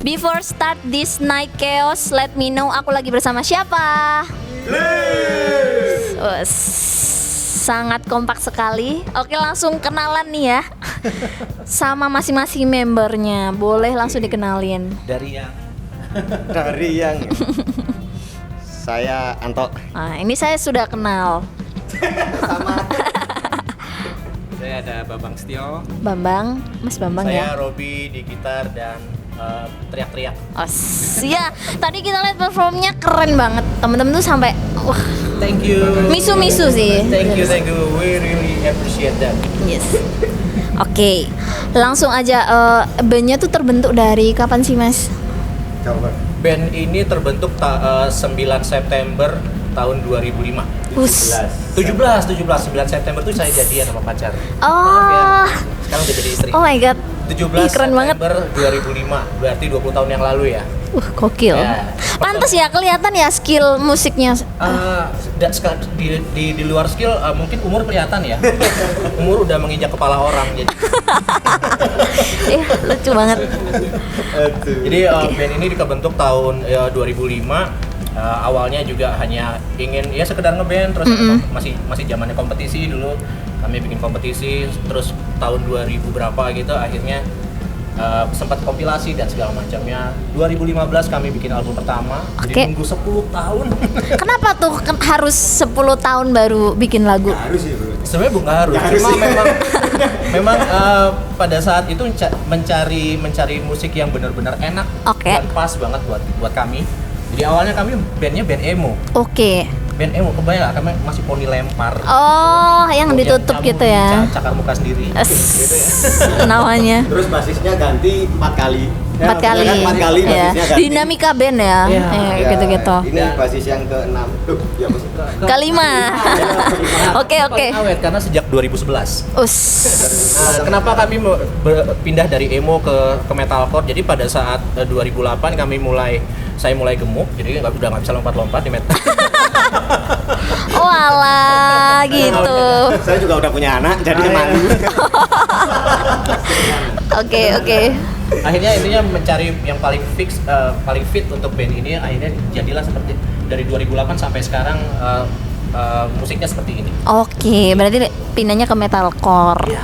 Before start this night chaos, let me know aku lagi bersama siapa. Sangat kompak sekali. Oke, langsung kenalan nih ya. Sama masing-masing membernya. Boleh langsung dikenalin. Dari yang saya Anto. Nah, ini saya sudah kenal. Sama Saya ada Bambang Setio. Bambang, Mas Bambang saya ya. Robi di gitar dan teriak-teriak. Oh, iya. Tadi kita lihat performnya keren banget. Temen-temen tuh sampai wah, Thank you. misu-misu sih. Thank you. We really appreciate that. Yes. Oke, langsung aja. Bandnya tuh terbentuk dari kapan sih, Mas? Band ini terbentuk 9 September tahun 2005. 9 September tuh saya jadian sama pacar. Maaf ya. Oh, Sekarang udah jadi istri. oh my god. 17 Ih, keren banget. September 2005. Berarti 20 tahun yang lalu ya. Gokil. Ya. Pantes ya, kelihatan ya skill musiknya. Di luar skill mungkin umur kelihatan ya. Umur udah menginjak kepala orang jadi. Lucu banget. Jadi band ini dikebentuk tahun 2005. Awalnya juga hanya ingin ya sekedar ngeband, terus masih zamannya kompetisi dulu. Kami bikin kompetisi, terus tahun 2000 berapa gitu akhirnya sempat kompilasi dan segala macamnya. 2015 kami bikin album pertama. Oke. Jadi nunggu 10 tahun. Kenapa tuh harus 10 tahun baru bikin lagu? Harus sih bro. Sebenarnya bukan harus, cuma memang pada saat itu mencari musik yang benar-benar enak Oke. dan pas banget buat kami. Jadi awalnya kami bandnya band emo. Oke. Band emo, kebayang kami masih poni lempar. Oh, yang ditutup Cabut, gitu ya. Cakar muka sendiri. Gitu ya. Namanya. Terus basisnya ganti 4 kali. 4 kali. Kan 4 kali Ya. basisnya ganti. Dinamika band ya. Iya. Ya, Gitu-gitu. Ini basis yang ke-6. Ya maksudnya. Kelima. Oke. Paling awet karena sejak 2011. Kenapa kami pindah dari emo ke metalcore? Jadi pada saat 2008 saya mulai gemuk, jadi udah nggak bisa lompat-lompat di metal. Oh alah, gitu. Saya juga udah punya anak, jadi malu. Oke. Akhirnya intinya mencari yang paling paling fit untuk band ini. Akhirnya jadilah seperti dari 2008 sampai sekarang musiknya seperti ini. Oke, berarti pindahnya ke metalcore. Iya.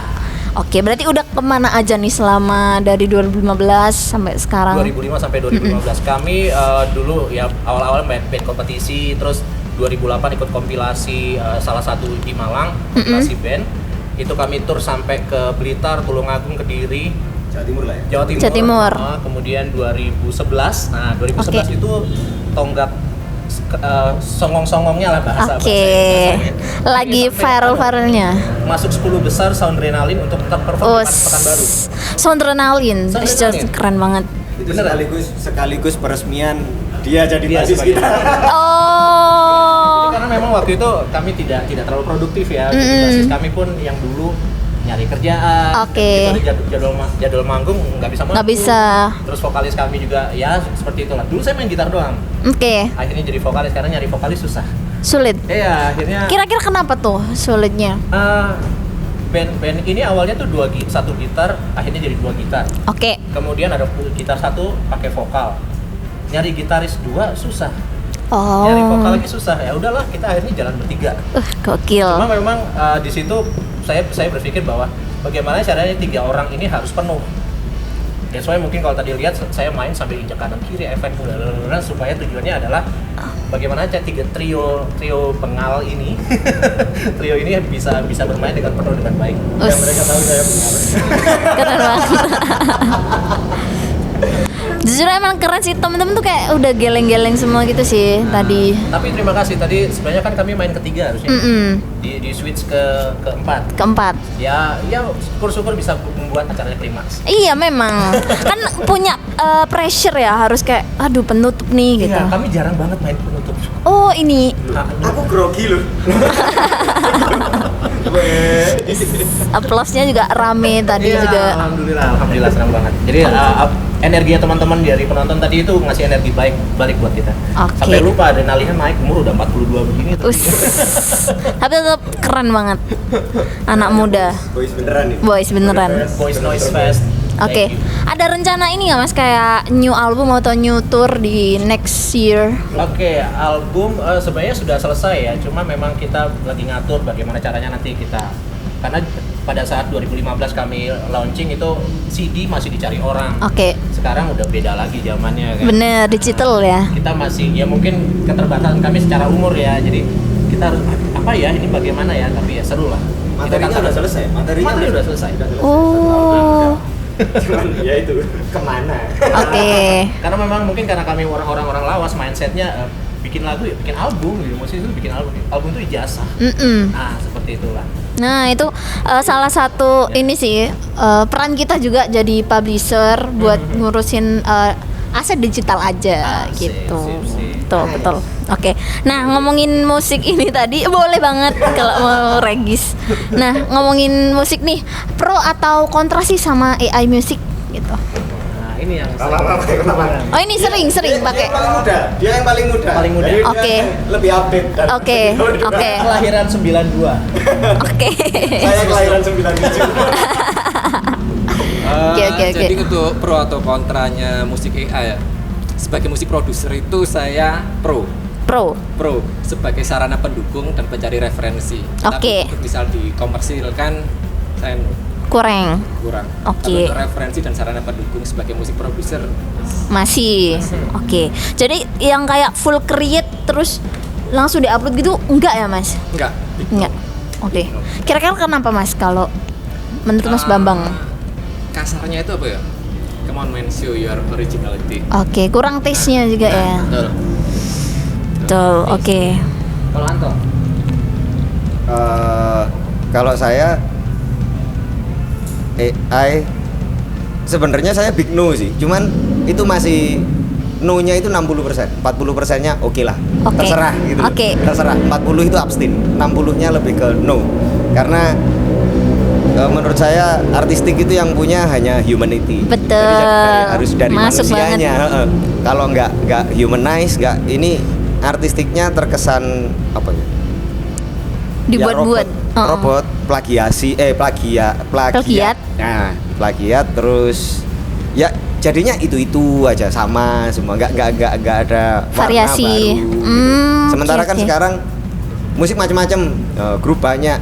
Oke, berarti udah kemana aja nih selama dari 2015 sampai sekarang? 2005 sampai 2015 kami dulu ya awal-awal band kompetisi, terus 2008 ikut kompilasi salah satu di Malang, kompilasi band. Itu kami tur sampai ke Blitar, Tulungagung, Kediri, Jawa Timur lah ya. Jawa Timur. Kemudian 2011. Nah, 2011 itu tonggak songong-songongnya lah bahasa. Oke. Lagi viral-viralnya. Masuk 10 besar Soundrenalin untuk tetap perform di Pekanbaru. Soundrenalin. Keren banget. Itu Bener. sekaligus peresmian dia jadi basis sebagai- kita. Oh. Karena memang waktu itu kami tidak terlalu produktif ya. Jadi basis kami pun yang dulu nyari kerjaan. Oke. Gitu, jadwal manggung nggak bisa manggung. Nggak bisa. Terus vokalis kami juga ya seperti itulah. Dulu saya main gitar doang. Oke. Akhirnya jadi vokalis, karena nyari vokalis susah. Sulit. Iya, akhirnya Kira-kira kenapa tuh sulitnya? band ini awalnya tuh satu gitar, akhirnya jadi 2 gitar. Oke. Kemudian ada gitar 1 pakai vokal. Nyari gitaris 2 susah. Oh. Nyari vokal lagi susah. Ya udahlah, kita akhirnya jalan bertiga. Gokil. Cuma memang di situ saya berpikir bahwa bagaimana caranya 3 orang ini harus penuh. Ya soalnya mungkin kalau tadi lihat saya main sambil injak kanan kiri efek supaya tujuannya adalah bagaimana aja trio pengal ini trio ini bisa bermain dengan penuh dengan baik. Dan mereka tahu saya pengal. Keren banget. Jujur emang keren sih, temen-temen tuh kayak udah geleng-geleng semua gitu sih tadi. Tapi terima kasih, tadi sebenarnya kan kami main ketiga harusnya. Di switch keempat. Keempat. Ya syukur-syukur bisa membuat acaranya klimaks. Iya memang. Kan punya pressure ya, harus kayak aduh penutup nih gitu. Iya, kami jarang banget main penutup. Oh ini Aku grogi loh. aplausnya juga rame tadi Iya, juga. Alhamdulillah senang banget. Jadi energinya teman-teman dari penonton tadi itu ngasih energi baik balik buat kita. Oke. Sampai lupa adrenalinnya naik, umur udah 42 begini tuh. Tapi tetap keren banget. Anak muda. Boys beneran nih. Boys beneran. Voice Noise Fest Oke. Thank you. Ada rencana ini nggak Mas kayak new album atau new tour di next year? Oke, album sebenarnya sudah selesai ya, cuma memang kita lagi ngatur bagaimana caranya nanti kita, karena pada saat 2015 kami launching itu CD masih dicari orang. Oke. Sekarang udah beda lagi zamannya kan. Bener, digital ya. Kita masih ya mungkin keterbatasan kami secara umur ya, jadi kita harus apa ya ini bagaimana ya, tapi ya seru lah. Materinya Kita kan udah selesai. Materinya udah selesai. Oh. Cuman ya itu kemana? Oke. Karena memang mungkin karena kami orang lawas mindsetnya bikin lagu ya bikin album gitu, musik itu bikin album itu ijazah. Nah seperti itulah. Nah itu salah satu ini sih peran kita juga jadi publisher buat ngurusin aset digital aja Sip, gitu. sip. Betul. Oke. Nah ngomongin musik ini tadi boleh banget kalau mau Regis. Nah ngomongin musik nih, pro atau kontra sih sama AI music gitu? Nah ini yang Oh ini sering pakai. Dia yang paling muda. Paling muda. Jadi dia Oke. lebih update. Oke. kelahiran 92. Oke. Saya kelahiran 97. Oke. Jadi untuk pro atau kontranya musik AI ya. Sebagai musik produser itu saya pro sebagai sarana pendukung dan pencari referensi. Oke. Tapi untuk misal dikomersilkan saya Kurang. Oke. Tapi untuk referensi dan sarana pendukung sebagai musik produser Masih. Oke. Jadi yang kayak full create terus langsung diupload gitu enggak ya, Mas? enggak. Enggak. Oke. Kira-kira kenapa, Mas, kalau menurut Mas Bambang? Kasarnya itu apa ya? Come on man, show your originality. Oke, kurang taste-nya juga ya. Betul. Betul. Oke. Kalau Anto? Kalau saya AI sebenarnya saya big no sih. Cuman itu masih no-nya itu 60%. 40%-nya oke lah. Oke. Terserah gitu. Oke. Terserah. 40 itu abstain. 60-nya lebih ke no. Karena menurut saya artistik itu yang punya hanya humanity. Betul. Harus dari Masuk manusianya. Kalau nggak humanize, nggak ini artistiknya terkesan apa ya? Dibuat-buat. Robot, plagiasi, plagiat. Nah, plagiat terus ya jadinya itu aja sama semua, nggak ada warna Variasi. baru. Sementara Oke, kan oke. sekarang musik macam-macam, grup banyak.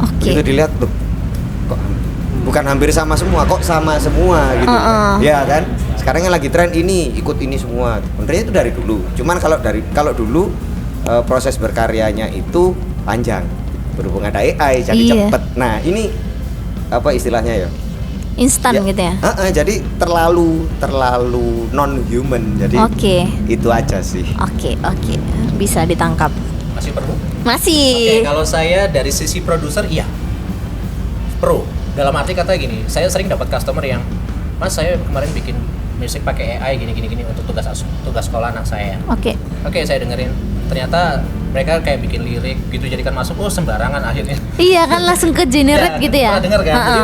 Oke. Itu dilihat tuh kok bukan hampir sama semua, kok sama semua gitu. Ya kan? Sekarang yang lagi tren ini ikut ini semua. Sebenarnya itu dari dulu. Cuman kalau dulu proses berkaryanya itu panjang. Berhubung ada AI jadi Iya. cepet. Nah, ini apa istilahnya ya? Instan gitu ya. Jadi terlalu non human. Jadi Oke. itu aja sih. Oke. Bisa ditangkap. Masih perlu? Masih. Oke, kalau saya dari sisi produser iya. Pro. Dalam arti kata gini, saya sering dapat customer yang, "Mas, saya kemarin bikin musik pakai AI gini untuk tugas sekolah anak saya." Oke. Oke, saya dengerin. Ternyata mereka kayak bikin lirik gitu jadikan masuk, oh sembarangan akhirnya. Iya kan langsung ke generate gitu ya. Pernah denger kan? Jadi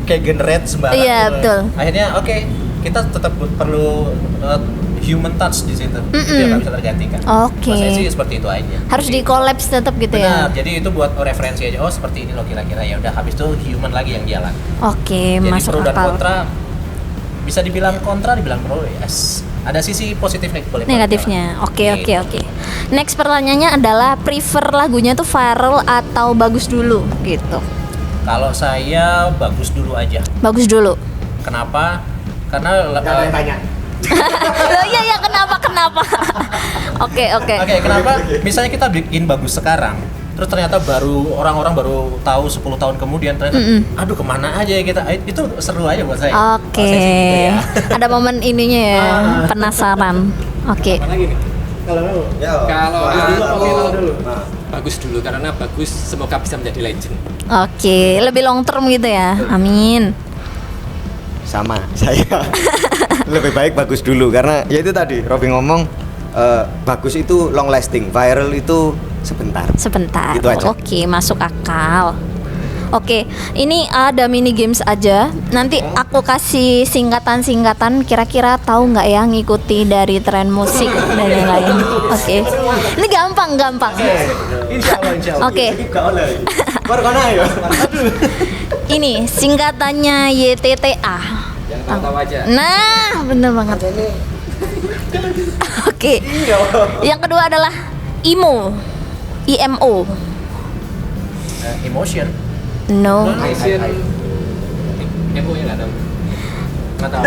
kayak generate sembarangan. Iya, gitu. betul. Akhirnya oke, kita tetap perlu human touch di situ. Itu yang nggak bisa tergantikan. Oke. Buat saya sih seperti itu aja. Harus di collapse tetap gitu Benar, ya. jadi itu buat referensi aja. Oh seperti ini loh kira-kira, ya udah habis itu human lagi yang jalan. Oke, Jadi masuk pro dan akal. kontra, bisa dibilang kontra, dibilang pro, yes. Ada sisi positif boleh Negatifnya. Oke. Gitu. Next pertanyaannya adalah prefer lagunya tuh viral atau bagus dulu gitu. Kalau saya bagus dulu aja. Bagus dulu. Kenapa? Karena Nggak ada yang tanya. Oh iya kenapa? Oke. Oke, kenapa? Misalnya kita bikin bagus sekarang, terus ternyata orang-orang baru tahu 10 tahun kemudian ternyata aduh kemana aja ya kita, itu seru aja buat saya. Oke. Kalau saya sih gitu ya. Ada momen ininya ya, penasaran. Oke. Apa lagi nih? Ya, Kalau dulu. bagus dulu karena bagus semoga bisa menjadi legend. Oke, lebih long term gitu ya. Amin. Sama saya lebih baik bagus dulu karena ya itu tadi Robby ngomong bagus itu long lasting, viral itu sebentar. Itu aja. Oke, masuk akal. Oke, ini ada mini games aja. Nanti aku kasih singkatan-singkatan. Kira-kira tahu nggak ya ngikuti dari tren musik dan yang lain. Oke, ini gampang. Insya Allah. Oke, Baru kena ya. ini singkatannya YTTA. Tahu aja. Nah, bener banget. Oke. Yang kedua adalah IMO. IMO. Emotion. No. Asian Emo ya nggak tahu. Nggak tahu.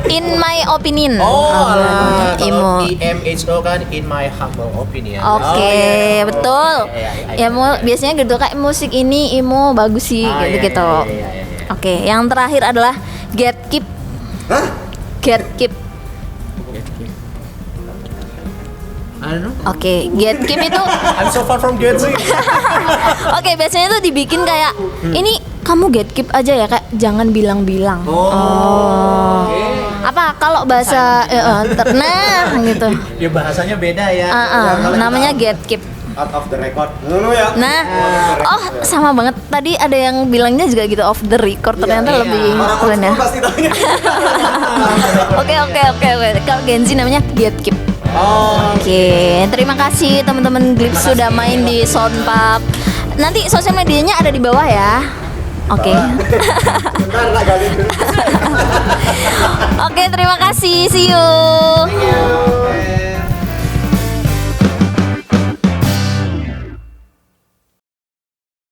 In my opinion. Alah. IMO. Kalau IMHO kan in my humble opinion. Oke, betul. Iya, Biasanya gitu kayak musik ini IMO bagus sih gitu-gitu. Iya. Oke, yang terakhir adalah gatekeep. Hah? Gatekeep. I don't know. Oke, gatekeep itu I'm so far from Gen Z. oke, biasanya itu dibikin kayak ini kamu gatekeep aja ya, kayak jangan bilang-bilang. Oh. Apa kalau bahasa nah gitu. Ya bahasanya beda ya. Namanya gatekeep. Out of the record. Dulu ya. Nah, sama banget. Tadi ada yang bilangnya juga gitu off the record, ternyata lebih keren ya. Pasti tahunya. Oke. Kalau Gen Z namanya gatekeep. Oke, terima kasih teman-teman Glips sudah main di Soundpub. Nanti sosial medianya ada di bawah ya. Oke. Bentar, tak gali dulu. Oke, terima kasih. See you.